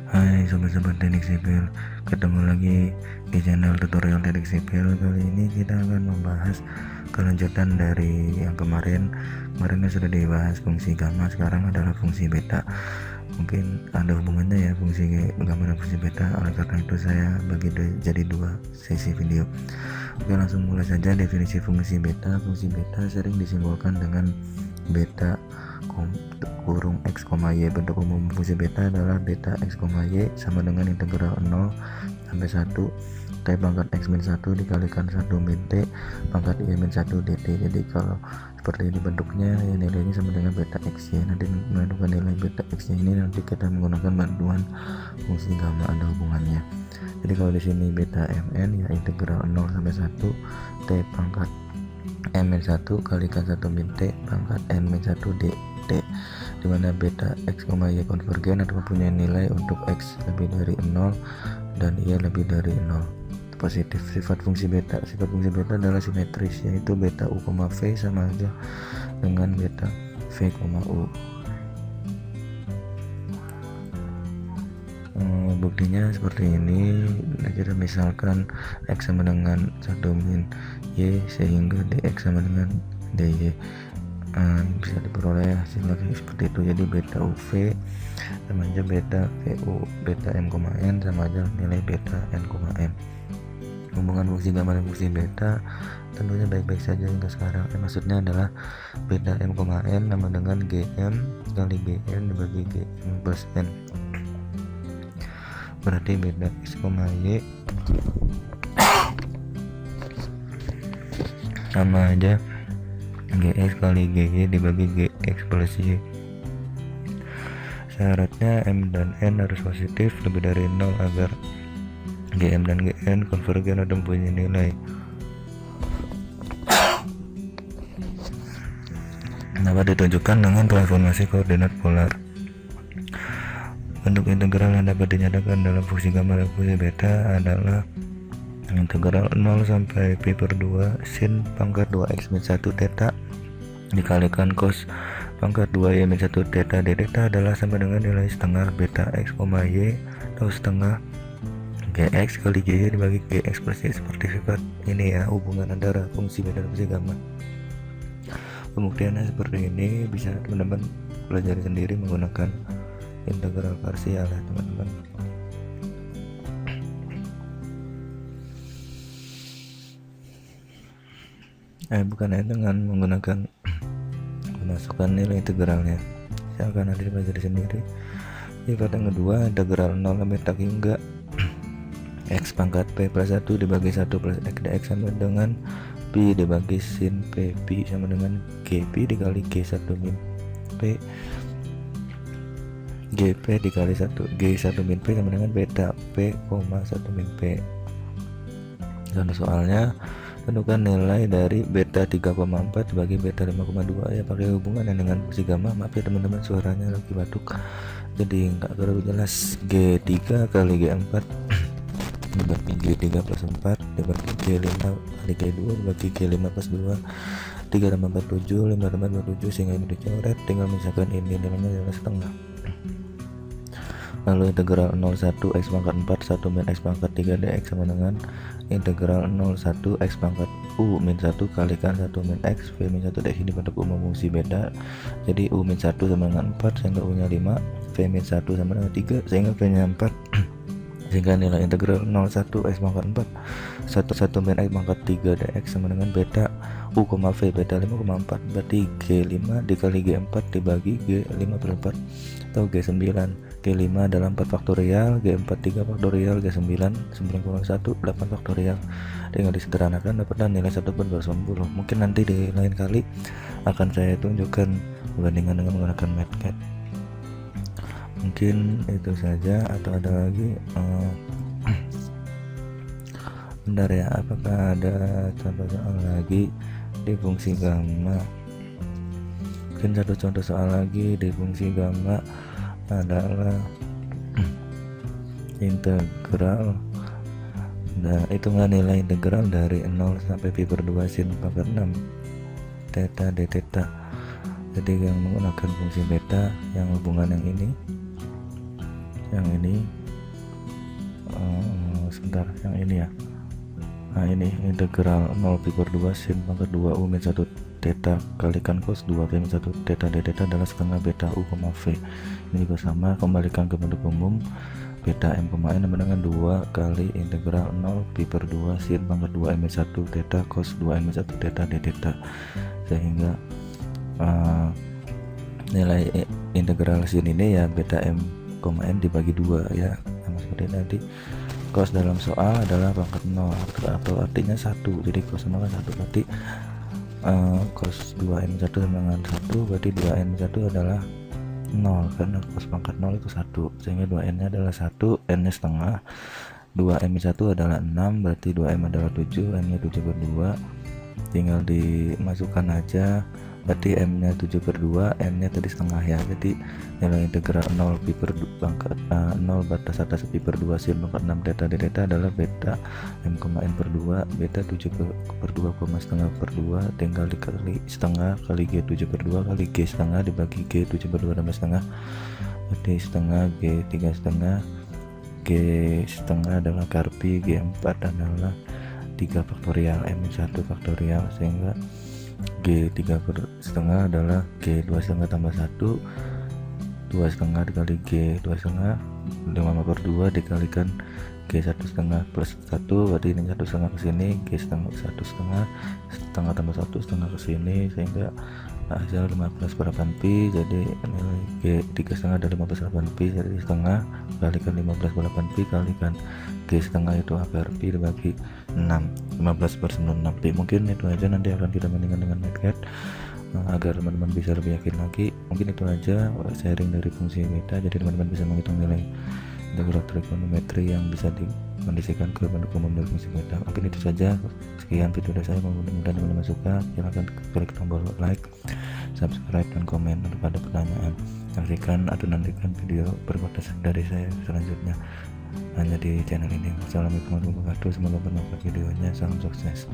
Hai sobat-sobat teknik sipil, ketemu lagi di channel tutorial teknik sipil. Kali ini kita akan membahas kelanjutan dari yang kemarin kan sudah dibahas fungsi gamma, sekarang adalah fungsi beta. Mungkin ada hubungannya ya fungsi gamma dan fungsi beta, oleh karena itu saya bagi jadi dua sesi video. Oke, langsung mulai saja. Definisi fungsi beta. Fungsi beta sering disimbolkan dengan beta kurung x, y. Bentuk umum fungsi beta adalah beta x, y sama dengan integral 0 sampai 1 t pangkat x min 1 dikalikan 1 min t pangkat y min 1 dt. Jadi kalau seperti ini bentuknya ya, nilainya sama dengan beta x y. Nanti menentukan nilai beta x y ini nanti kita menggunakan bantuan fungsi gamma, ada hubungannya. Jadi kalau di sini beta mn ya integral 0 sampai 1 t pangkat m min 1 kalikan 1 min t pangkat n min 1 dt, dimana beta x, y konvergen atau punya nilai untuk x lebih dari 0 dan y lebih dari 0 positif. Sifat fungsi beta adalah simetris, yaitu beta u, v sama aja dengan beta v, u. Buktinya seperti ini. Kita misalkan x sama dengan 1 min y sehingga dx sama dengan dy. Bisa diperoleh hasilnya seperti itu. Jadi beta uv sama aja beta vu, beta m, n sama aja nilai beta n, m. Hubungan fungsi gamma dan fungsi beta tentunya baik-baik saja hingga sekarang. Maksudnya adalah beta m, n sama dengan gm kali gn dibagi gm plus n. Berarti beta x, y sama aja gx kali gy dibagi gx plus y. Syaratnya m dan n harus positif lebih dari 0 agar gm dan gn konvergen atau mempunyai nilai. Dapat ditunjukkan dengan transformasi koordinat polar. Bentuk integral yang dapat dinyatakan dalam fungsi gamma dan fungsi beta adalah integral 0 sampai pi per 2 sin pangkat 2x min 1 theta dikalikan cos pangkat 2y min 1 theta d theta adalah sama dengan nilai setengah beta x, y atau setengah gx kali gy dibagi gx plus y. Seperti sifat ini ya, hubungan antara fungsi beta dan fungsi gamma. Pembuktiannya seperti ini, bisa teman-teman pelajari sendiri menggunakan integral parsial ya teman-teman. Bukan dengan menggunakan memasukkan nilai integralnya, saya akan nanti pelajari sendiri. Sifat yang kedua, integral 0 sampai tak hingga x pangkat p plus 1 dibagi 1 plus x dx sama dengan pi dibagi sin p, pi sama dengan gp dikali g1 min p, gp dikali 1 g1 min p sama dengan beta p, 1 min p. Contoh soalnya, tentukan nilai dari beta 3,4 sebagai beta 5,2 ya, pakai hubungan yang dengan fungsi gamma. Maaf ya teman-teman, suaranya lagi batuk jadi nggak terlalu jelas. G3 kali G4 dibagi G3 plus 4 dibagi G5 kali G2 dibagi G5 plus 2, 3 tambah 4 7, 5 tambah 27, sehingga ini dicoret. Tinggal misalkan ini nilainya adalah setengah. Lalu integral 01 x pangkat 4 1 min x pangkat 3 dx sama dengan integral 01 x pangkat u min 1 kalikan 1 min x v min 1 dx. Ini bentuk umum fungsi beta. Jadi u min 1 sama dengan 4 sehingga u nya 5, v min 1 sama dengan 3 sehingga v nya 4, sehingga nilai integral 01 x pangkat 4 1 min x pangkat 3 dx sama dengan beta u, v beta 5,4. Berarti g5 dikali g4 dibagi g5 per 4 atau g9. G5 adalah 4 faktorial, G4 3 faktorial, G9 9 kurang 1 8 faktorial. Tinggal disederhanakan dapatlah nilai 1 per 290. Mungkin nanti di lain kali akan saya tunjukkan perbandingan dengan menggunakan MATLAB. Mungkin itu saja, atau ada lagi bentar ya, apakah ada contoh soal lagi di fungsi gamma? Mungkin satu contoh soal lagi di fungsi gamma adalah integral, nah hitungan nilai integral dari 0 sampai pi per 2 sin pangkat 6 theta d theta. Jadi yang menggunakan fungsi beta, yang hubungan yang ini sebentar, yang ini ya. Nah ini integral 0 pi per 2 sin pangkat 2 u min 1 theta kalikan cos 2 min 1 theta d theta adalah setengah beta u, v. Ini juga sama, kembalikan ke bentuk umum. Beta m, n sama dengan 2 kali integral 0 pi per 2 sin pangkat 2 min 1 theta cos 2 min 1 theta d theta, sehingga nilai integral sin ini ya beta m, n dibagi 2 ya, sama seperti nanti. Cos dalam soal adalah pangkat 0 atau artinya 1, jadi cos 0 kan 1, berarti cos 2n 1 sama dengan 1, berarti 2n 1 adalah 0, karena cos pangkat 0 itu 1, sehingga 2n nya adalah 1, n nya setengah. 2m 1 adalah 6, berarti 2m adalah 7, n nya 7 per 2, tinggal dimasukkan aja, berarti m nya 7 per 2, n nya tadi setengah ya. Jadi nilai integral 0 pi per 0 batas atas pi per 2 sin pangkat 6 theta d theta adalah beta m, n per 2, beta 7 per 2, setengah per 2, tinggal dikali setengah kali g 7 per 2 kali g setengah dibagi g 7 per 2 tambah setengah, berarti setengah g 3 setengah, g setengah adalah akar pi, g 4 adalah 3 faktorial, m 1 faktorial, sehingga G3 per setengah adalah G2 setengah tambah 1, 2 setengah dikali G2 setengah 5 per 2 dikalikan G1 setengah plus 1, berarti ini 1 setengah ke sini, G setengah 1 setengah, setengah tambah 1 setengah ke sini, sehingga hasil 15 per 8 pi, jadi nilai G3 setengah ada 15 per 8 pi, jadi setengah kalikan 15 per 8 pi kalikan G setengah itu akar pi dibagi 6, 15 per 96 pi. Mungkin itu aja, nanti akan kita bandingkan dengan MATLAB agar teman-teman bisa lebih yakin lagi. Mungkin itu aja sharing dari fungsi beta, jadi teman-teman bisa menghitung nilai integral trigonometri yang bisa dikondisikan ke bentuk umum dari fungsi beta. Mungkin itu saja, sekian video dari saya, mudah-mudahan teman-teman suka. Silahkan klik tombol like, subscribe, dan komen untuk ada pertanyaan. Saksikan atau nantikan video berkualitas dari saya selanjutnya hanya di channel ini. Wassalamualaikum warahmatullahi wabarakatuh. Semoga bermanfaat videonya. Salam sukses.